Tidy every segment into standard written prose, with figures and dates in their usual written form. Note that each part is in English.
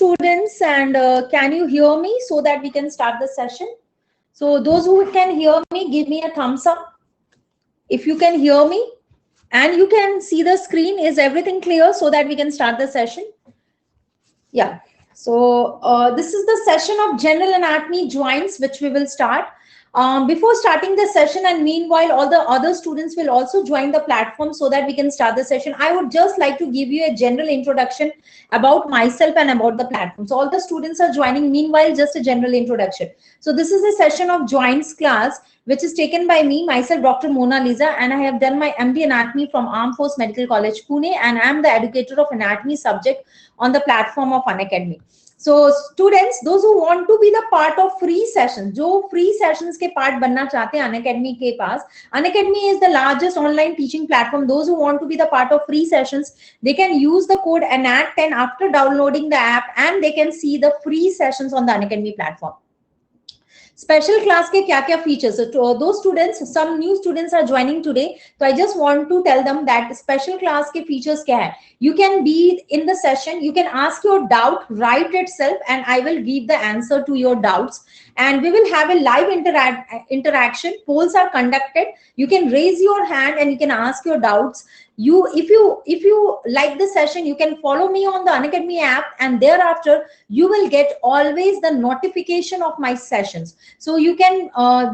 students, and can you hear me so that we can start the session? So those who can hear me, give me a thumbs up. If you can hear me and you can see the screen, is everything clear so that we can start the session? Yeah. So this is the session of general anatomy joints, which we will start. Before starting the session, and meanwhile all the other students will also join the platform so that we can start the session, I would just like to give you a general introduction about myself and about the platform. So all the students are joining, meanwhile just a general introduction. So this is a session of joints class which is taken by me, myself, Dr. Mona Lisa, and I have done my MD Anatomy from Armed Force Medical College, Pune, and I am the educator of anatomy subject on the platform of Unacademy. So students, those who want to be the part of free sessions, जो free sessions के part बनना चाहते हैं Unacademy के पास, Unacademy is the largest online teaching platform. Those who want to be the part of free sessions, they can use the code ANAT10 after downloading the app, and they can see the free sessions on the Unacademy platform. Special class के क्या क्या features? So those students, some new students are joining today, so I just want to tell them that special class के features क्या है. You can be in the session, you can ask your doubt right itself, and I will give the answer to your doubts, and we will have a live interaction. Polls are conducted. You can raise your hand and you can ask your doubts. If you like the session, you can follow me on the Unacademy app, and thereafter you will get always the notification of my sessions. So you can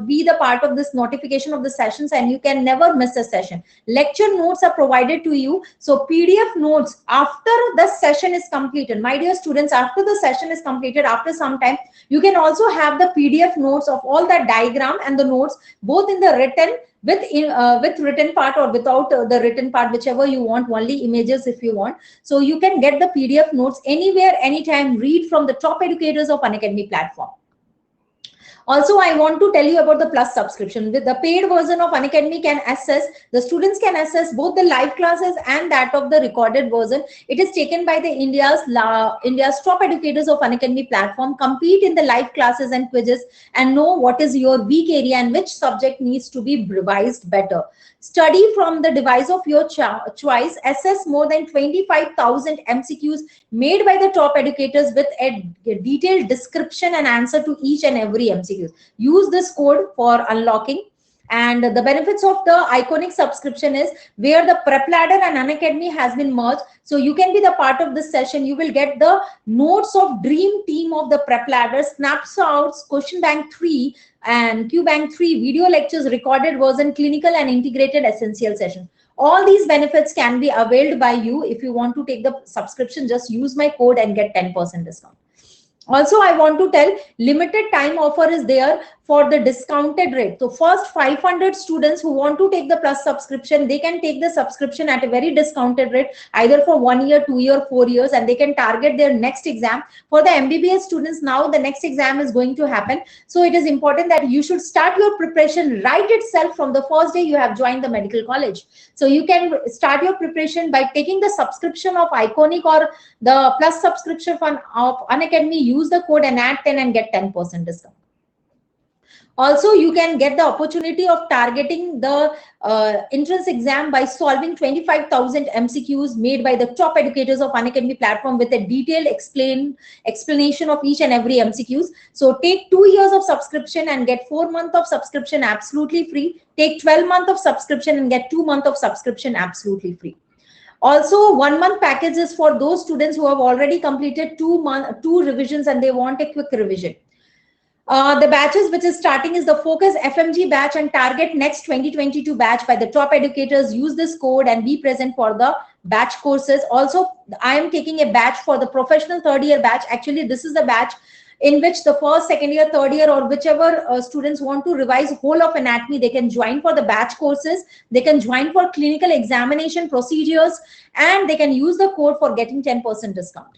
be the part of this notification of the sessions, and you can never miss a session. Lecture notes are provided to you. So PDF notes after the session is completed. My dear students, after the session is completed, after some time, you can also have the PDF notes of all the diagram and the notes, both in the written, with written part or without the written part, whichever you want, only images if you want. So you can get the PDF notes anywhere, anytime, read from the top educators of Unacademy platform. Also, I want to tell you about the plus subscription. With the paid version of Unacademy can access, the students can access both the live classes and that of the recorded version. It is taken by the India's top educators of Unacademy platform, compete in the live classes and quizzes, and know what is your weak area and which subject needs to be revised better. Study from the device of your choice, assess more than 25,000 MCQs made by the top educators with a detailed description and answer to each and every MCQs. Use this code for unlocking. And the benefits of the iconic subscription is where the Prep Ladder and Unacademy has been merged. So you can be the part of this session. You will get the notes of dream team of the Prep Ladder, snapshots, question bank 3 and Q bank 3, video lectures, recorded version, clinical and integrated essential sessions. All these benefits can be availed by you. If you want to take the subscription, just use my code and get 10% discount. Also, I want to tell, limited time offer is there for the discounted rate. So first 500 students who want to take the plus subscription, they can take the subscription at a very discounted rate, either for 1 year, 2 year, 4 years, and they can target their next exam. For the MBBS students, now the next exam is going to happen. So it is important that you should start your preparation right itself from the first day you have joined the medical college. So you can start your preparation by taking the subscription of Iconic or the plus subscription of Unacademy. Use the code ANAT10 and get 10% discount. Also, you can get the opportunity of targeting the entrance exam by solving 25,000 MCQs made by the top educators of Unacademy platform with a detailed explanation of each and every MCQs. So take 2 years of subscription and get 4 months of subscription absolutely free. Take 12 months of subscription and get 2 months of subscription absolutely free. Also, 1 month package is for those students who have already completed 2 revisions and they want a quick revision. The batches which is starting is the Focus FMG batch and Target Next 2022 batch by the top educators. Use this code and be present for the batch courses. Also, I am taking a batch for the professional 3rd year batch. Actually, this is the batch in which the 1st, 2nd year, 3rd year, or whichever students want to revise whole of anatomy, they can join for the batch courses. They can join for clinical examination procedures, and they can use the code for getting 10% discount.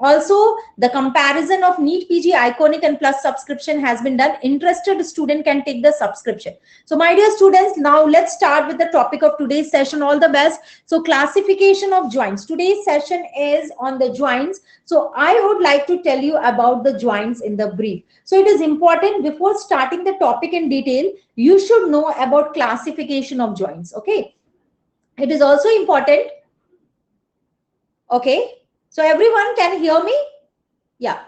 Also, the comparison of NEET PG, Iconic and Plus subscription has been done. Interested student can take the subscription. So my dear students, now let's start with the topic of today's session. All the best. So classification of joints. Today's session is on the joints. So I would like to tell you about the joints in the brief. So it is important, before starting the topic in detail, you should know about classification of joints. Okay. It is also important. Okay. So everyone can hear me? Yeah.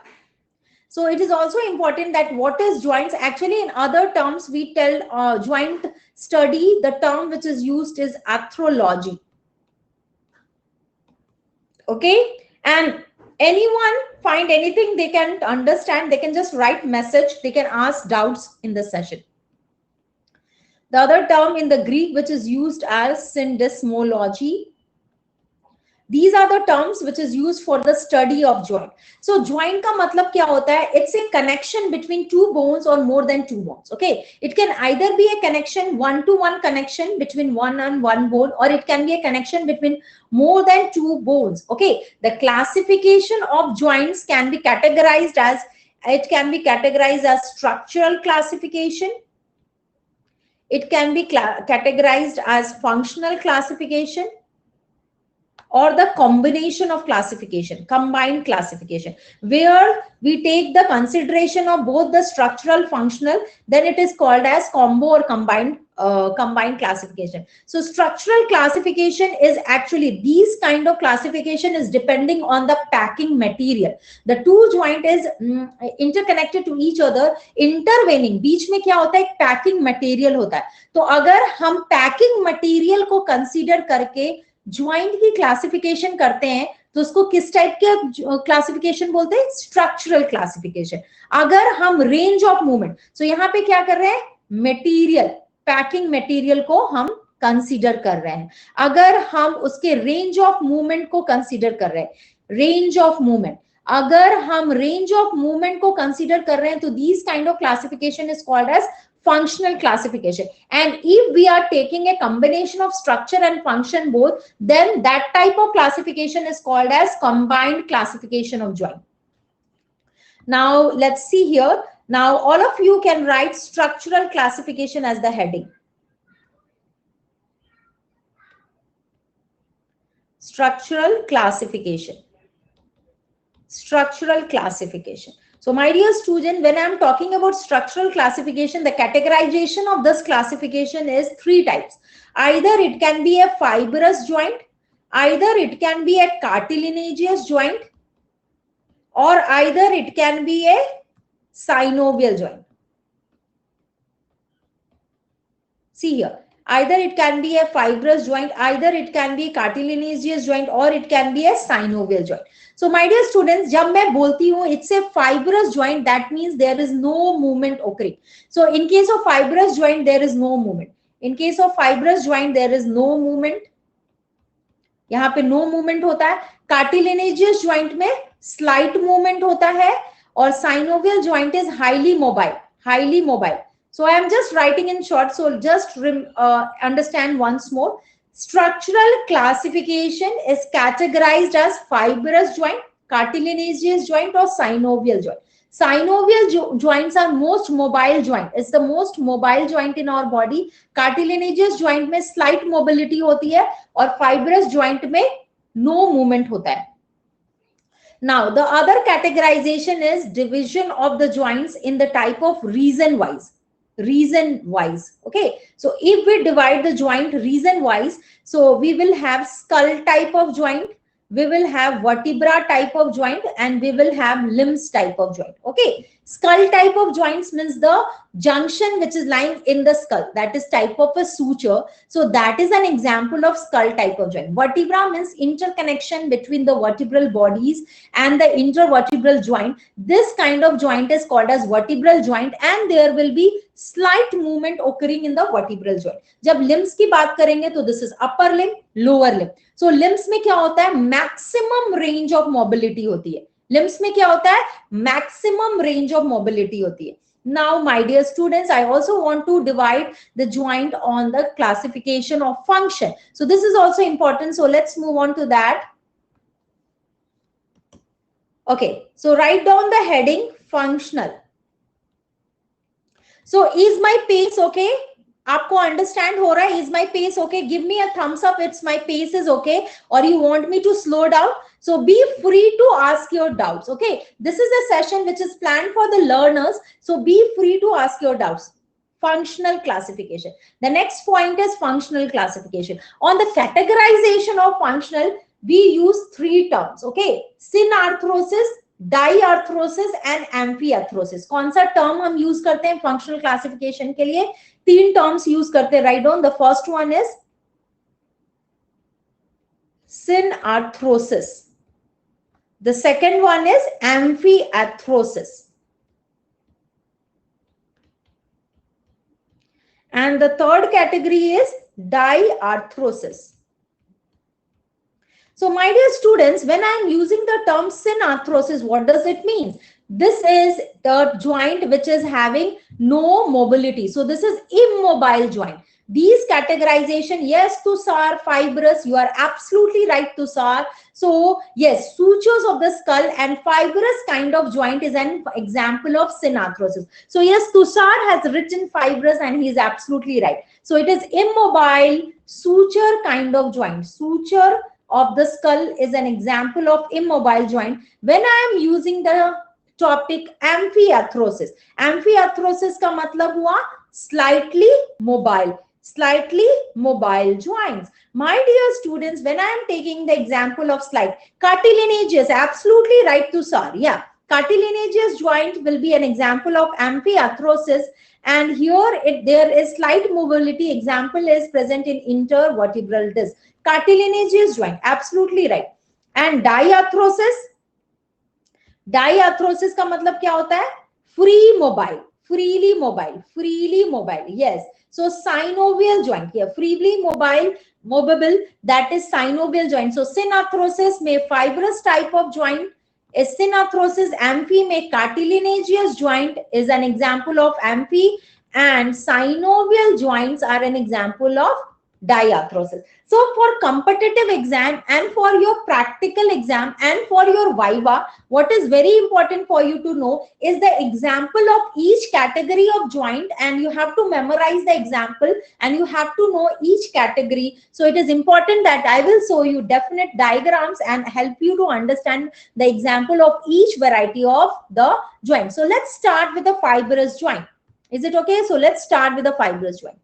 So it is also important that what is joints. Actually, in other terms, we tell joint study, the term which is used is arthrology. Okay. And anyone find anything they can understand, they can just write message, they can ask doubts in the session. The other term in the Greek which is used as syndesmology. These are the terms which is used for the study of joint. So joint का मतलब क्या होता है? It's a connection between two bones or more than two bones. Okay, it can either be a connection, one-to-one connection between one and one bone, or it can be a connection between more than two bones. Okay, the classification of joints can be categorized as, it can be categorized as structural classification. It can be categorized as functional classification, or the combination of classification, combined classification, where we take the consideration of both the structural, functional, then it is called as combo or combined classification. So structural classification is actually, these kind of classification is depending on the packing material. The two joint is interconnected to each other, intervening, बीच में क्या होता है? एक packing material होता है. तो अगर हम packing material को consider करके ज्वाइंट की क्लासिफिकेशन करते हैं तो उसको किस टाइप के क्लासिफिकेशन बोलते हैं? Structural classification. अगर हम रेंज ऑफ मूवमेंट, सो यहाँ पे क्या कर रहे हैं? मटेरियल, पैकिंग मटेरियल को हम कंसीडर कर रहे हैं. अगर हम उसके रेंज ऑफ मूवमेंट को कंसीडर कर रहे हैं, रेंज ऑफ मूवमेंट, अगर हम रेंज ऑफ मूवमेंट को कंसीडर कर रहे हैं तो this kind of classification is called as functional classification. And if we are taking a combination of structure and function both, then that type of classification is called as combined classification of joint. Now let's see here. Now all of you can write structural classification as the heading. Structural classification. Structural classification. So my dear student, when I am talking about structural classification, the categorization of this classification is three types. Either it can be a fibrous joint, either it can be a cartilaginous joint, or either it can be a synovial joint. See here, either it can be a fibrous joint, either it can be a cartilaginous joint, or it can be a synovial joint. So my dear students, जब मैं बोलती हूँ it's a fibrous joint, that means there is no movement occurring. So in case of fibrous joint, there is no movement. In case of fibrous joint, there is no movement. यहाँ पे no movement होता है. Cartilaginous joint में slight movement होता है, और synovial joint is highly mobile, highly mobile. So I am just writing in short, so just understand once more. Structural classification is categorized as fibrous joint, cartilaginous joint, or synovial joint. Synovial joints are most mobile joint. It's the most mobile joint in our body. Cartilaginous joint में slight mobility होती है, और fibrous joint में no movement होता है. Now the other categorization is division of the joints in the type of reason wise. Reason wise. Okay, so if we divide the joint reason wise, so we will have skull type of joint, we will have vertebra type of joint, and we will have limbs type of joint. Okay, skull type of joints means the junction which is lying in the skull, that is type of a suture. So that is an example of skull type of joint. Vertebra means interconnection between the vertebral bodies and the intervertebral joint. This kind of joint is called as vertebral joint, and there will be slight movement occurring in the vertebral joint. जब limbs की बात करेंगे तो this is upper limb, lower limb. So limbs में क्या होता है? Maximum range of mobility होती है. Limbs में क्या होता है? Maximum range of mobility होती है. Now, my dear students, I also want to divide the joint on the classification of function. So this is also important. So let's move on to that. Okay, so write down the heading functional. So is my pace okay? आपको understand हो रहा है? Is my pace okay? Give me a thumbs up. It's my pace is okay, or you want me to slow down? So be free to ask your doubts. Okay, this is a session which is planned for the learners. So be free to ask your doubts. Functional classification. The next point is functional classification. On the categorization of functional, we use three terms. Okay, synarthrosis, diarthrosis and amphiarthrosis. कौन सा term हम use करते हैं functional classification के लिए? 3 terms use करते हैं, write down. The first one is synarthrosis, the second one is amphiarthrosis, and the third category is diarthrosis. So my dear students, when I am using the term synarthrosis, what does it mean? This is the joint which is having no mobility. So this is immobile joint. These categorization, yes, Tushar, fibrous, you are absolutely right, Tushar. So yes, sutures of the skull and fibrous kind of joint is an example of synarthrosis. So yes, Tushar has written fibrous and he is absolutely right. So it is immobile, suture kind of joint. Suture of the skull is an example of immobile joint. When I am using the topic amphiarthrosis, amphiarthrosis का मतलब हुआ slightly mobile joints. My dear students, when I am taking the example of slight cartilaginous, absolutely right, Tushar. Yeah, cartilaginous joint will be an example of amphiarthrosis, and here there is slight mobility. Example is present in intervertebral disc. Cartilaginous joint, absolutely right. And diarthrosis, diarthrosis का मतलब क्या होता है? Free mobile, freely mobile. Yes. So synovial joint here, freely movable, that is synovial joint. So synarthrosis में fibrous type of joint is synarthrosis. Amphi में cartilaginous joint is an example of amphi, and synovial joints are an example of diarthrosis. So for competitive exam and for your practical exam and for your viva, what is very important for you to know is the example of each category of joint, and you have to memorize the example and you have to know each category. So it is important that I will show you definite diagrams and help you to understand the example of each variety of the joint. So let's start with the fibrous joint. Is it okay? So let's start with the fibrous joint.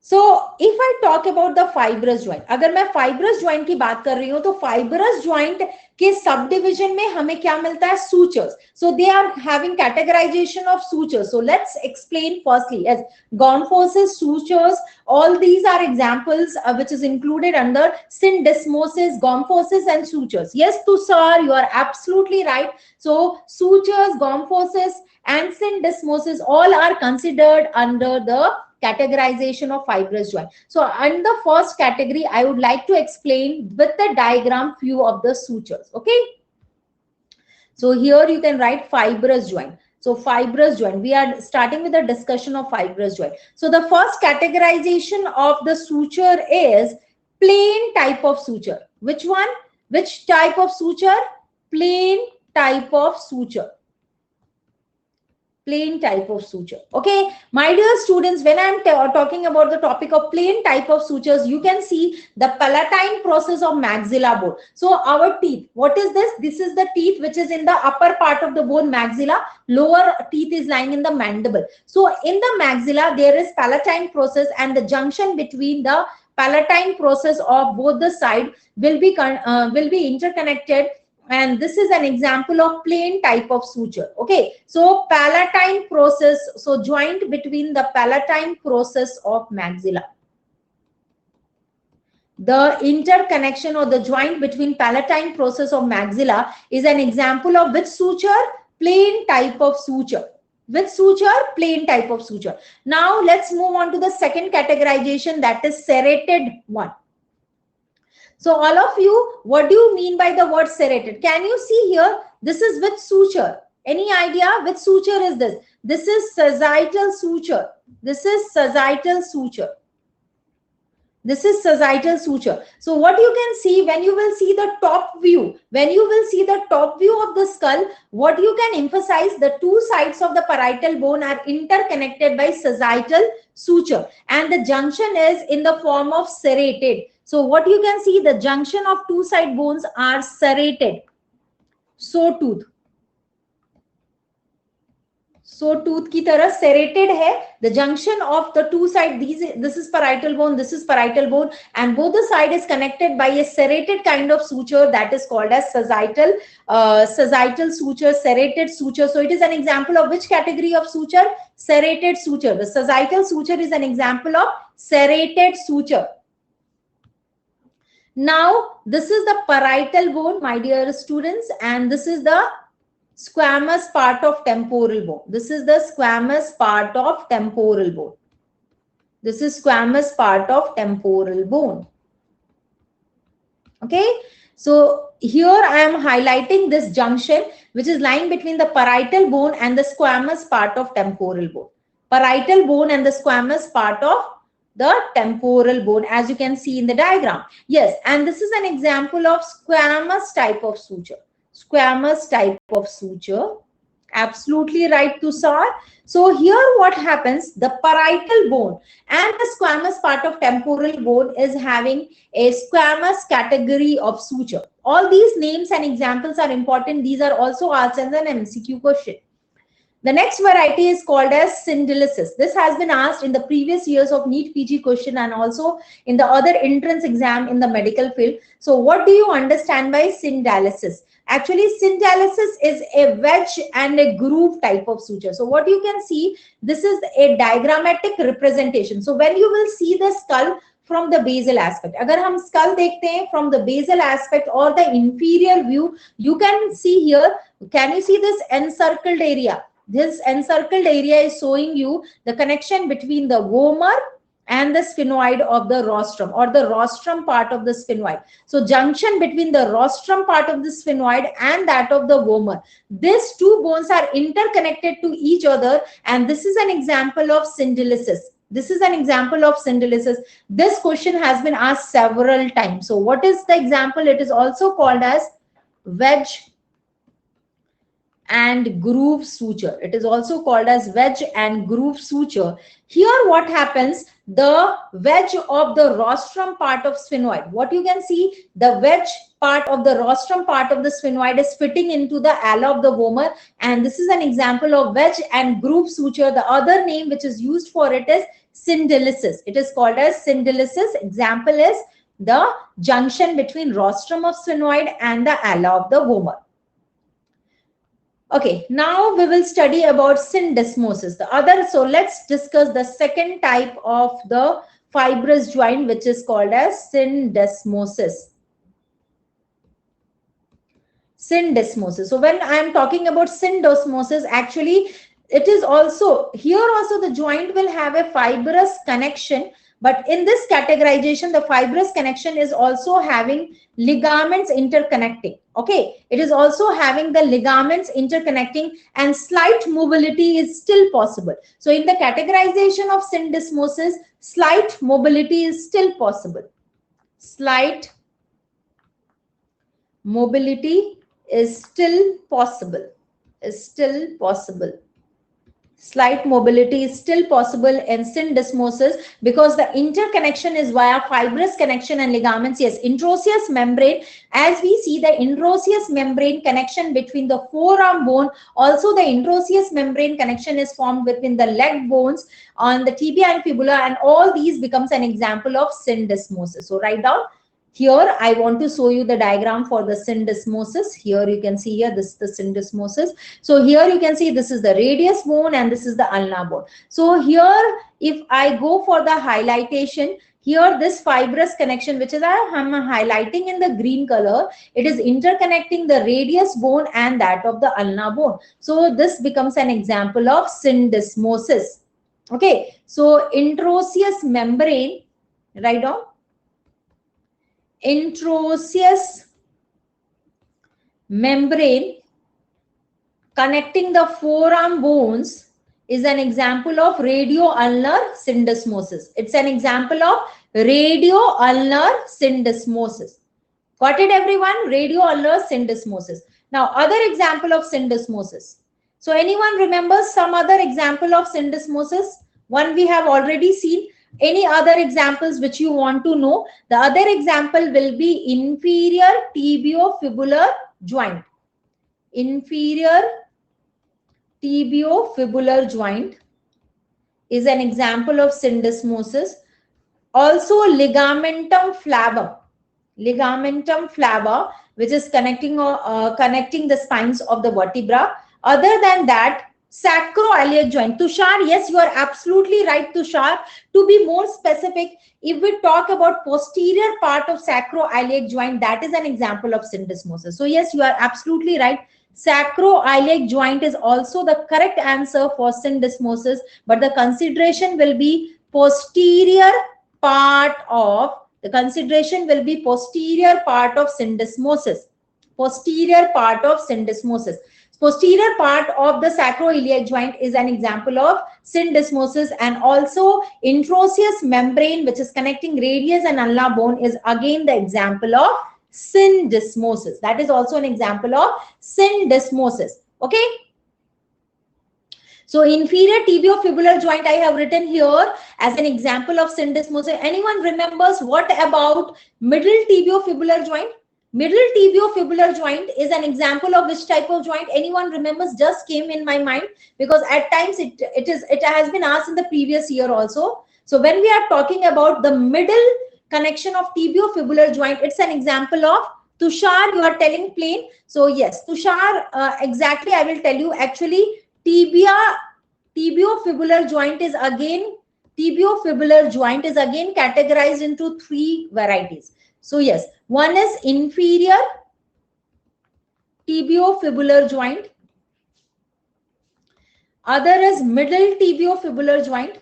So if I talk about the fibrous joint, अगर मैं fibrous joint की बात कर रही हूँ, तो fibrous joint के subdivision में हमें क्या मिलता है? Sutures. So they are having categorization of sutures. So let's explain firstly as gomphosis, sutures. All these are examples which is included under syndesmosis, gomphosis, and sutures. Yes, Tushar, you are absolutely right. So sutures, gomphosis, and syndesmosis all are considered under the categorization of fibrous joint. So in the first category, I would like to explain with the diagram few of the sutures. Okay. So here you can write fibrous joint. So fibrous joint, we are starting with the discussion of fibrous joint. So the first categorization of the suture is plain type of suture. Which one? Which type of suture? Plain type of suture. Plain type of suture. Okay, my dear students, when I'm talking about the topic of plain type of sutures, you can see the palatine process of maxilla bone. So our teeth, what is this? This is the teeth which is in the upper part of the bone, maxilla. Lower teeth is lying in the mandible. So in the maxilla, there is palatine process, and the junction between the palatine process of both the side will be interconnected. And this is an example of plain type of suture. Okay, so palatine process, so joint between the palatine process of maxilla. The interconnection or the joint between palatine process of maxilla is an example of which suture? Plain type of suture. With suture, plain type of suture. Now let's move on to the second categorization, that is serrated one. So all of you, what do you mean by the word serrated? Can you see here? This is with suture. Any idea which suture is this? This is sagittal suture. This is sagittal suture. This is sagittal suture. So what you can see when you will see the top view, when you will see the top view of the skull, what you can emphasize, the two sides of the parietal bone are interconnected by sagittal suture, and the junction is in the form of serrated. So what you can see, the junction of two side bones are serrated. Sawtooth. So tooth की तरह serrated है. The junction of the two sides, this is parietal bone, this is parietal bone, and both the side is connected by a serrated kind of suture that is called as sagittal suture, serrated suture. So it is an example of which category of suture? Serrated suture. The sagittal suture is an example of serrated suture. Now this is the parietal bone, my dear students, and this is the squamous part of temporal bone. This is the squamous part of temporal bone. This is squamous part of temporal bone. Okay, so here I am highlighting this junction which is lying between the parietal bone and the squamous part of temporal bone. Parietal bone and the squamous part of the temporal bone, as you can see in the diagram. Yes, and this is an example of squamous type of suture. Squamous type of suture. Absolutely right, Tushar. So here what happens, the parietal bone and the squamous part of temporal bone is having a squamous category of suture. All these names and examples are important. These are also asked as an MCQ question. The next variety is called as synderesis. This has been asked in the previous years of NEET PG question and also in the other entrance exam in the medical field. So what do you understand by synderesis? Actually, synderesis is a wedge and a groove type of suture. So what you can see, this is a diagrammatic representation. So when you will see the skull from the basal aspect, अगर हम skull देखते हैं from the basal aspect or the inferior view, you can see here, can you see this encircled area? This encircled area is showing you the connection between the vomer and the sphenoid of the rostrum, or the rostrum part of the sphenoid. So junction between the rostrum part of the sphenoid and that of the vomer. These two bones are interconnected to each other, and this is an example of synderesis. This is an example of synderesis. This question has been asked several times. So what is the example? It is also called as wedge and groove suture. It is also called as wedge and groove suture. Here what happens, the wedge of the rostrum part of sphenoid, what you can see, the wedge part of the rostrum part of the sphenoid is fitting into the ala of the vomer, and this is an example of wedge and groove suture. The other name which is used for it is synderesis. It is called as synderesis. Example is the junction between rostrum of sphenoid and the ala of the vomer. Okay, now we will study about syndesmosis. So let's discuss the second type of the fibrous joint, which is called as syndesmosis. Syndesmosis. So when I am talking about syndesmosis, actually it is also, here also the joint will have a fibrous connection, but in this categorization, the fibrous connection is also having ligaments interconnecting. Okay, it is also having the ligaments interconnecting, and slight mobility is still possible. So in the categorization of syndesmosis, slight mobility is still possible. Slight mobility is still possible. Slight mobility is still possible in syndesmosis because the interconnection is via fibrous connection and ligaments. Yes, interosseous membrane, as we see the interosseous membrane connection between the forearm bone, also the interosseous membrane connection is formed between the leg bones on the tibia and fibula, and all these becomes an example of syndesmosis. So write down. Here I want to show you the diagram for the syndesmosis. Here you can see, here this is the syndesmosis. So here you can see this is the radius bone and this is the ulna bone. So here if I go for the highlightation, here this fibrous connection, which is I'm highlighting in the green color, it is interconnecting the radius bone and that of the ulna bone. So this becomes an example of syndesmosis. Okay, so interosseous membrane, write down. Interosseous membrane connecting the forearm bones is an example of radioulnar syndesmosis. It's an example of radioulnar syndesmosis. Got it, everyone? Radioulnar syndesmosis. Now, other example of syndesmosis. So, anyone remembers some other example of syndesmosis? One we have already seen. Any other examples which you want to know? The other example will be inferior tibiofibular joint. Inferior tibiofibular joint is an example of syndesmosis. Also ligamentum flavum, which is connecting the spines of the vertebra. Other than that, sacroiliac joint. Tushar, yes, you are absolutely right, Tushar. To be more specific, if we talk about posterior part of sacroiliac joint, that is an example of syndesmosis. So yes, you are absolutely right. Sacroiliac joint is also the correct answer for syndesmosis, but the consideration will be posterior part of posterior part of syndesmosis. Posterior part of syndesmosis. Posterior part of the sacroiliac joint is an example of syndesmosis, and also interosseous membrane, which is connecting radius and ulnar bone, is again the example of syndesmosis. That is also an example of syndesmosis. Okay. So inferior tibiofibular joint I have written here as an example of syndesmosis. Anyone remembers what about middle tibiofibular joint? Middle tibiofibular joint is an example of which type of joint? Anyone remembers? Just came in my mind because at times it has been asked in the previous year also. So when we are talking about the middle connection of tibiofibular joint, it's an example of Tushar. You are telling plain. So yes, Tushar, exactly. I will tell you actually. Tibiofibular joint is again categorized into three varieties. So yes, one is inferior tibiofibular joint, other is middle tibiofibular joint,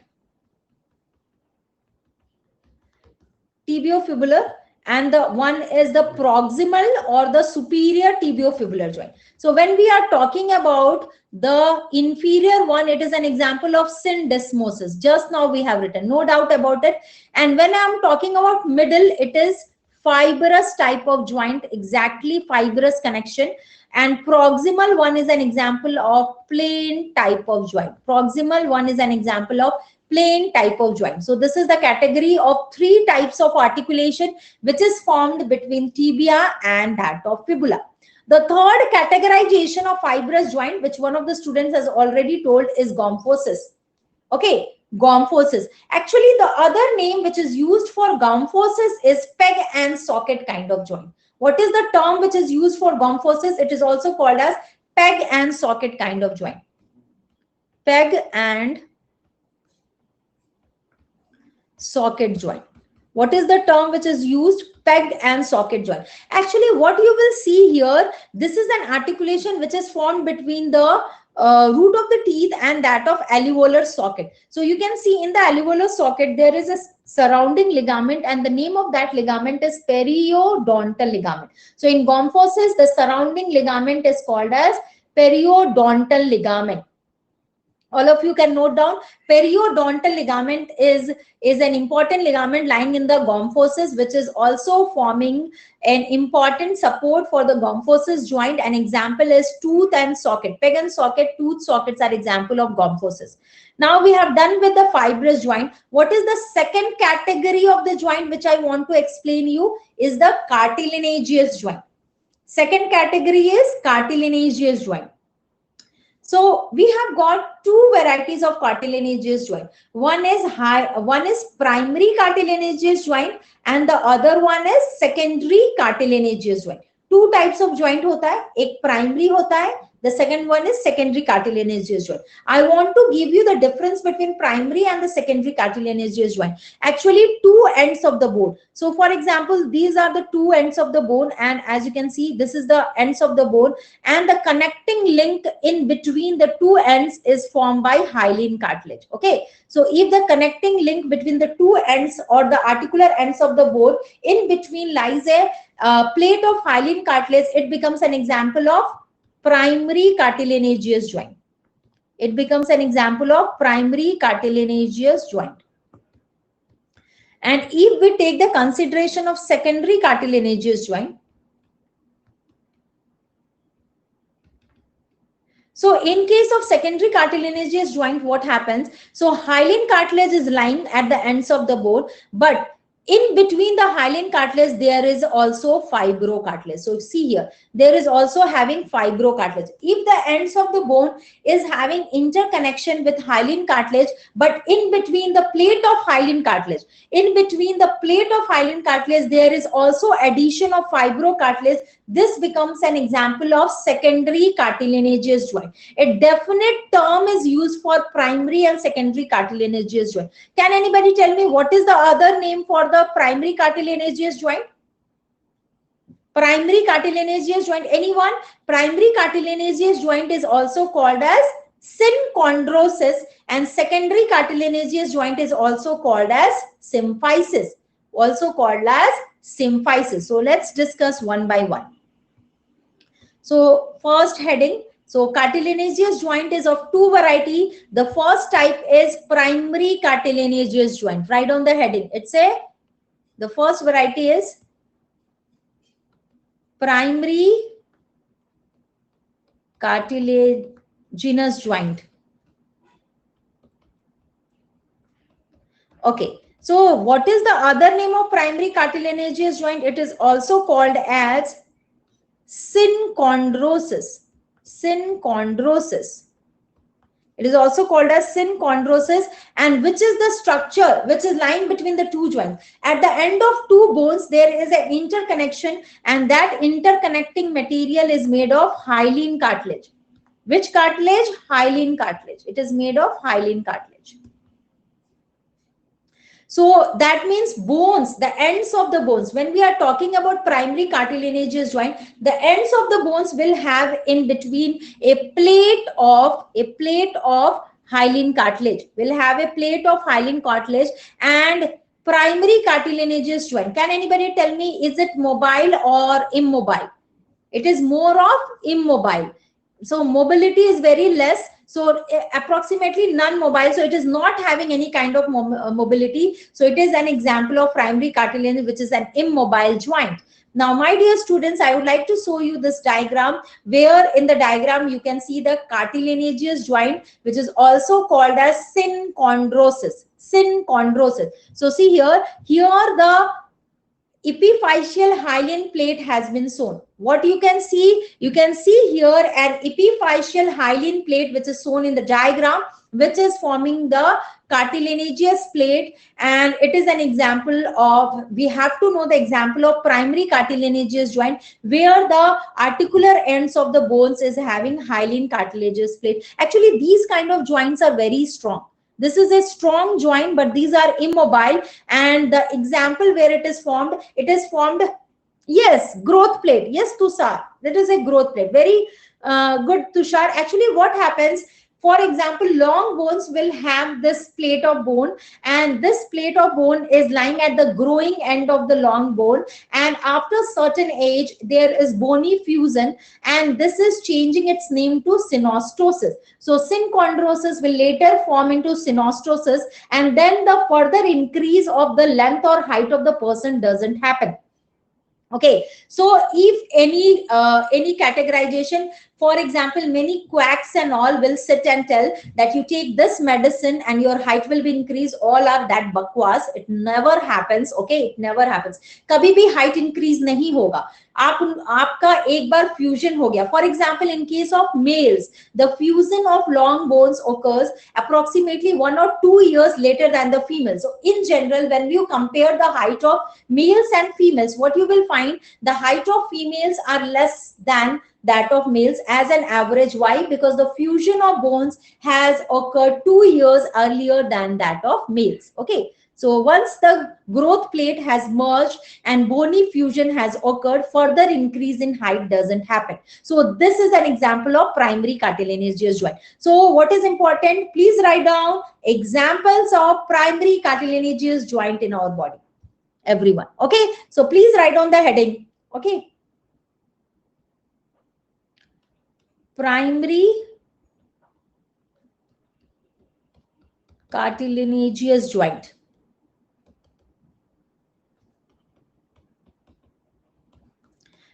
and the one is the proximal or the superior tibiofibular joint. So when we are talking about the inferior one, it is an example of syndesmosis. Just now we have written, no doubt about it. And when I'm talking about middle, it is fibrous type of joint, exactly fibrous connection. And proximal one is an example of plain type of joint. Proximal one is an example of plain type of joint. So this is the category of three types of articulation which is formed between tibia and that of fibula. The third categorization of fibrous joint, which one of the students has already told, is gomphosis. Okay, gomphosis. Actually, the other name which is used for gomphosis is peg and socket kind of joint. What is the term which is used for gomphosis? It is also called as peg and socket kind of joint. Peg and socket joint. What is the term which is used? Peg and socket joint. Actually, what you will see here, this is an articulation which is formed between the root of the teeth and that of alveolar socket. So you can see in the alveolar socket there is a surrounding ligament, and the name of that ligament is periodontal ligament. So in gomphosis, the surrounding ligament is called as periodontal ligament. All of you can note down, periodontal ligament is an important ligament lying in the gomphosis, which is also forming an important support for the gomphosis joint. An example is tooth and socket. Peg and socket, tooth sockets are example of gomphosis. Now we have done with the fibrous joint. What is the second category of the joint which I want to explain you is the cartilaginous joint. Second category is cartilaginous joint. So we have got two varieties of cartilaginous joint. One is primary cartilaginous joint and the other one is secondary cartilaginous joint. Two types of joint होता है, एक primary होता है, the second one is secondary cartilaginous joint. I want to give you the difference between primary and the secondary cartilaginous joint. Actually, two ends of the bone. So for example, these are the two ends of the bone, and as you can see, this is the ends of the bone, and the connecting link in between the two ends is formed by hyaline cartilage. Okay, so if the connecting link between the two ends or the articular ends of the bone, in between lies a plate of hyaline cartilage, it becomes an example of primary cartilaginous joint. It becomes an example of primary cartilaginous joint. And if we take the consideration of secondary cartilaginous joint, so in case of secondary cartilaginous joint, what happens? So hyaline cartilage is lying at the ends of the bone, but In between the hyaline cartilage, there is also fibrocartilage. So see here, there is also having fibrocartilage. If the ends of the bone is having interconnection with hyaline cartilage, but in between the plate of hyaline cartilage, there is also addition of fibrocartilage, this becomes an example of secondary cartilaginous joint. A definite term is used for primary and secondary cartilaginous joint. Can anybody tell me what is the other name for the primary cartilaginous joint? Primary cartilaginous joint, anyone? Primary cartilaginous joint is also called as synchondrosis, and secondary cartilaginous joint is also called as symphysis. So let's discuss one by one. So first heading, so cartilaginous joint is of two variety. The first type is primary cartilaginous joint. Write on the heading. The first variety is primary cartilaginous joint. Okay. So what is the other name of primary cartilaginous joint? It is also called as synchondrosis. It is also called as synchondrosis, and which is the structure which is lying between the two joints. At the end of two bones, there is an interconnection, and that interconnecting material is made of hyaline cartilage. Which cartilage? Hyaline cartilage. It is made of hyaline cartilage. So that means bones, the ends of the bones. When we are talking about primary cartilaginous joint, the ends of the bones will have in between a plate of hyaline cartilage. Will have a plate of hyaline cartilage and primary cartilaginous joint. Can anybody tell me, is it mobile or immobile? It is more of immobile. So mobility is very less. So approximately non-mobile. So it is not having any kind of mobility. So it is an example of primary cartilage, which is an immobile joint. Now, my dear students, I would like to show you this diagram, where in the diagram you can see the cartilaginous joint, which is also called as synchondrosis. So see here the epiphyseal hyaline plate has been shown. What you can see? You can see here an epiphyseal hyaline plate, which is shown in the diagram, which is forming the cartilaginous plate, and it is an example of, we have to know the example of primary cartilaginous joint, where the articular ends of the bones is having hyaline cartilaginous plate. Actually, these kind of joints are very strong. This is a strong joint, but these are immobile. And the example where it is formed, yes, growth plate. Yes, Tushar, that is a growth plate. Very good, Tushar. Actually, what happens, for example, long bones will have this plate of bone, and this plate of bone is lying at the growing end of the long bone, and after certain age there is bony fusion, and this is changing its name to synostosis. So synchondrosis will later form into synostosis, and then the further increase of the length or height of the person doesn't happen. Okay, so if any categorization, for example, many quacks and all will sit and tell that you take this medicine and your height will be increased. All are that bakwas. It never happens. Okay, it never happens. कभी भी height increase नहीं होगा. आपका एक बार fusion हो गया. For example, in case of males, the fusion of long bones occurs approximately 1 or 2 years later than the females. So in general, when you compare the height of males and females, what you will find, the height of females are less than that of males as an average. Why? Because the fusion of bones has occurred 2 years earlier than that of males. Okay. So once the growth plate has merged and bony fusion has occurred, further increase in height doesn't happen. So this is an example of primary cartilaginous joint. So what is important? Please write down examples of primary cartilaginous joint in our body. Everyone. Okay. So please write on the heading. Okay. Primary cartilaginous joint.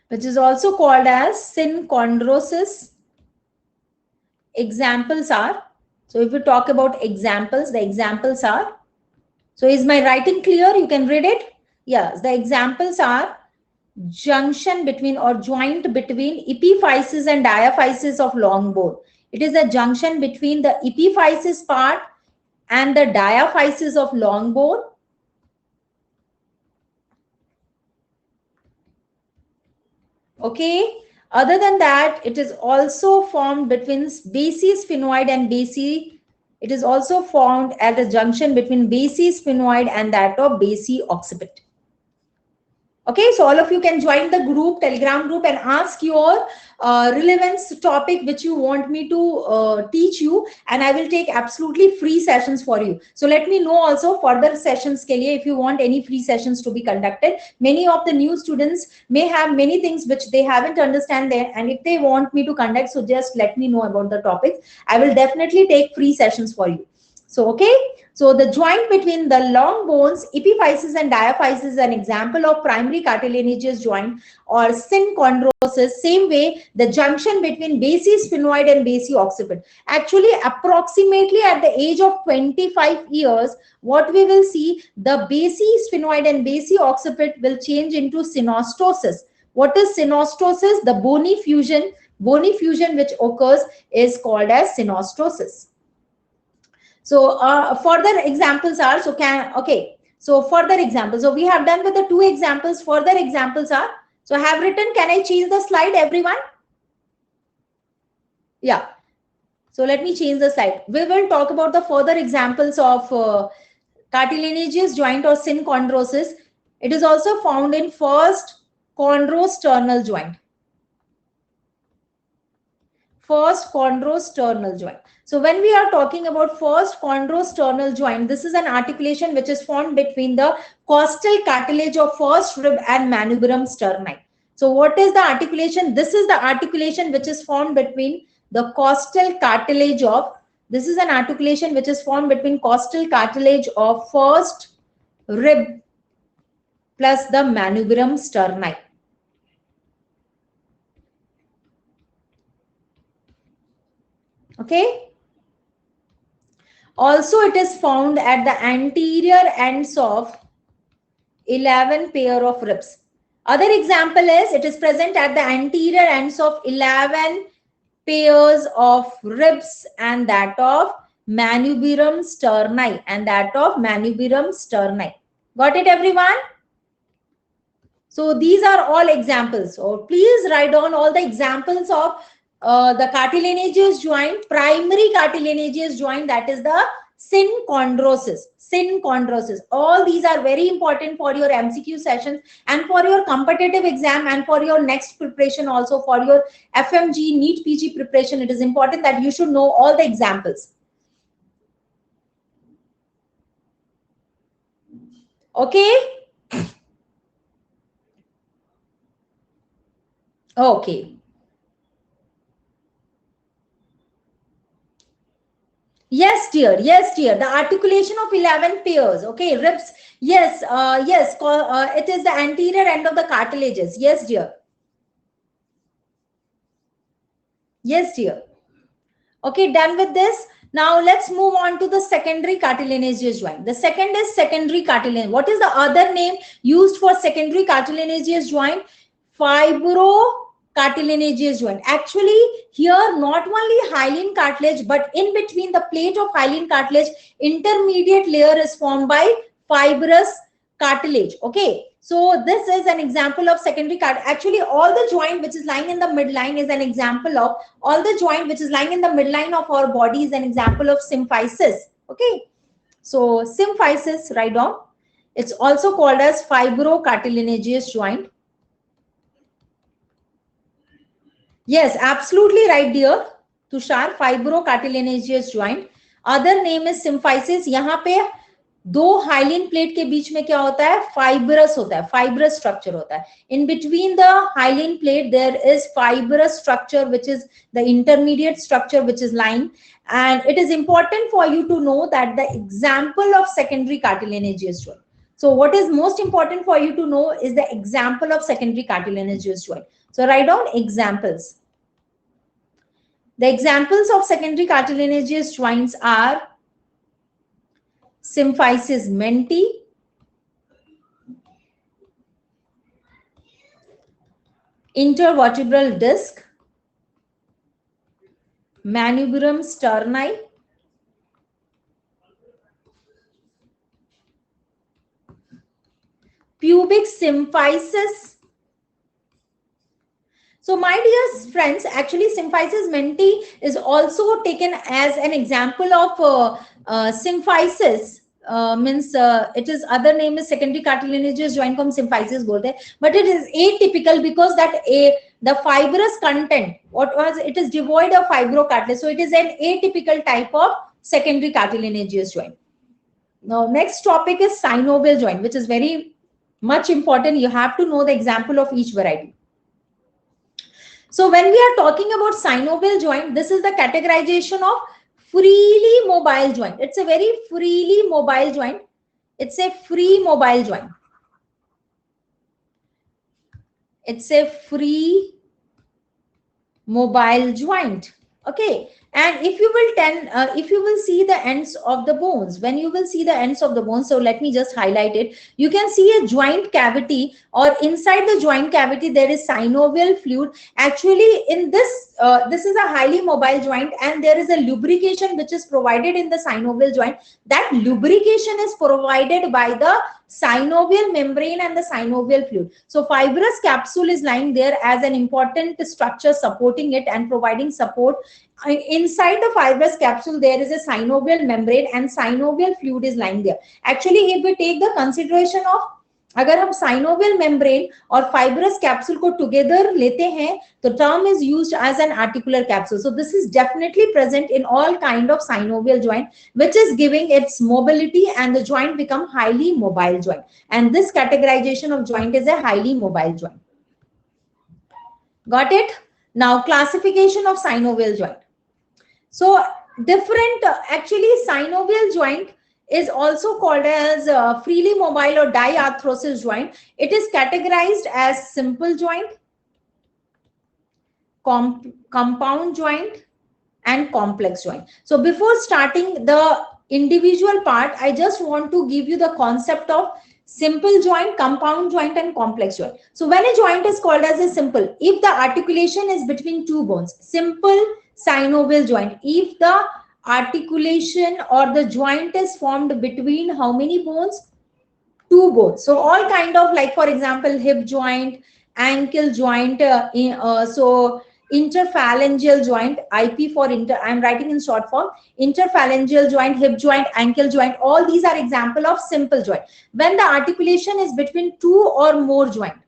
Which is also called as synchondrosis. Examples are, so if we talk about examples, the examples are, so is my writing clear? You can read it. Yes, the examples are junction between or joint between epiphysis and diaphysis of long bone. It is a junction between the epiphysis part and the diaphysis of long bone. Okay. Other than that, it is also formed between basis sphenoid and basi. It is also formed at a junction between basis sphenoid and that of basi occipit. Okay, so all of you can join the group, Telegram group, and ask your relevance topic which you want me to teach you, and I will take absolutely free sessions for you. So let me know also further sessions ke liye if you want any free sessions to be conducted. Many of the new students may have many things which they haven't understand there, and if they want me to conduct, so just let me know about the topics. I will definitely take free sessions for you. So, okay. So the joint between the long bones, epiphysis and diaphysis is an example of primary cartilaginous joint or synchondrosis. Same way, the junction between basis sphenoid and basi occipit. Actually, approximately at the age of 25 years, what we will see, the basi sphenoid and basi occipit will change into synostosis. What is synostosis? The bony fusion which occurs is called as synostosis. So further examples are, so further examples. So we have done with the two examples. Further examples are, so I have written, can I change the slide, everyone? Yeah. So let me change the slide. We will talk about the further examples of cartilaginous joint or synchondrosis. It is also found in first chondrosternal joint. First chondrosternal joint. So when we are talking about first chondrosternal joint, this is an articulation which is formed between the costal cartilage of first rib and manubrium sterni. So what is the articulation? This is the articulation which is formed between the costal cartilage of, this is an articulation which is formed between costal cartilage of first rib plus the manubrium sterni. Okay. Also, it is found at the anterior ends of 11 pair of ribs. Other example is, it is present at the anterior ends of 11 pairs of ribs and that of manubrium sterni Got it, everyone? So these are all examples. So please write down all the examples of the cartilaginous joint, primary cartilaginous joint, that is the synchondrosis. All these are very important for your MCQ sessions and for your competitive exam and for your next preparation, also for your FMG NEET PG preparation. It is important that you should know all the examples. Okay. Okay. Yes, dear. Yes, dear. The articulation of 11 pairs. Okay, ribs. Yes, yes. It is the anterior end of the cartilages. Yes, dear. Yes, dear. Okay, done with this. Now let's move on to the secondary cartilaginous joint. The second is secondary cartilaginous. What is the other name used for secondary cartilaginous joint? Fibrocartilaginous joint. Actually, here not only hyaline cartilage, but in between the plate of hyaline cartilage, intermediate layer is formed by fibrous cartilage. Okay. So this is an example of secondary cartilage. Actually, all the joint which is lying in the midline is an example of, all the joint which is lying in the midline of our body is an example of symphysis. Okay. So symphysis, write down. It's also called as fibrocartilaginous joint. Yes, absolutely right, dear Tushar. Fibrocartilaginous joint. Other name is symphysis. यहाँ पे दो hyaline plate के बीच में क्या होता है? Fibrous होता है, फाइब्रस स्ट्रक्चर होता है. In between the hyaline plate there is fibrous structure which is the intermediate structure which is lying, and it is important for you to know that the example of secondary cartilaginous joint. So what is most important for you to know is the example of secondary cartilaginous joint. So write down examples. The examples of secondary cartilaginous joints are symphysis menti, intervertebral disc, manubrium sterni, pubic symphysis. So my dear friends, actually symphysis menti is also taken as an example of symphysis. Means it is other name is secondary cartilaginous joint को symphysis बोलते हैं, but it is atypical because that the fibrous content, what was it is devoid of fibrocartilage, so it is an atypical type of secondary cartilaginous joint. Now next topic is synovial joint, which is very much important. You have to know the example of each variety. So when we are talking about synovial joint, this is the categorization of freely mobile joint. It's a very freely mobile joint. It's a free mobile joint. It's a free mobile joint. Okay. And if you will see the ends of the bones, when you will see the ends of the bones, so let me just highlight it. You can see a joint cavity, or inside the joint cavity there is synovial fluid. Actually, in this this is a highly mobile joint, and there is a lubrication which is provided in the synovial joint. That lubrication is provided by the synovial membrane and the synovial fluid. So fibrous capsule is lying there as an important structure supporting it and providing support. Inside the fibrous capsule there is a synovial membrane and synovial fluid is lying there. Actually, if we take the consideration of, अगर हम synovial membrane और fibrous capsule को together लेते हैं, the term is used as an articular capsule. So this is definitely present in all kind of synovial joint, which is giving its mobility, and the joint become highly mobile joint. And this categorization of joint is a highly mobile joint. Got it? Now classification of synovial joint. So different, actually synovial joint is also called as freely mobile or diarthrosis joint. It is categorized as simple joint, compound joint, and complex joint. So before starting the individual part, I just want to give you the concept of simple joint, compound joint, and complex joint. So when a joint is called as a simple, if the articulation is between two bones, simple synovial joint. If the articulation or the joint is formed between how many bones? Two bones. So all kind of, like for example, hip joint, ankle joint, so interphalangeal joint, IP for inter, I'm writing in short form, interphalangeal joint, hip joint, ankle joint, all these are example of simple joint. When the articulation is between two or more joint,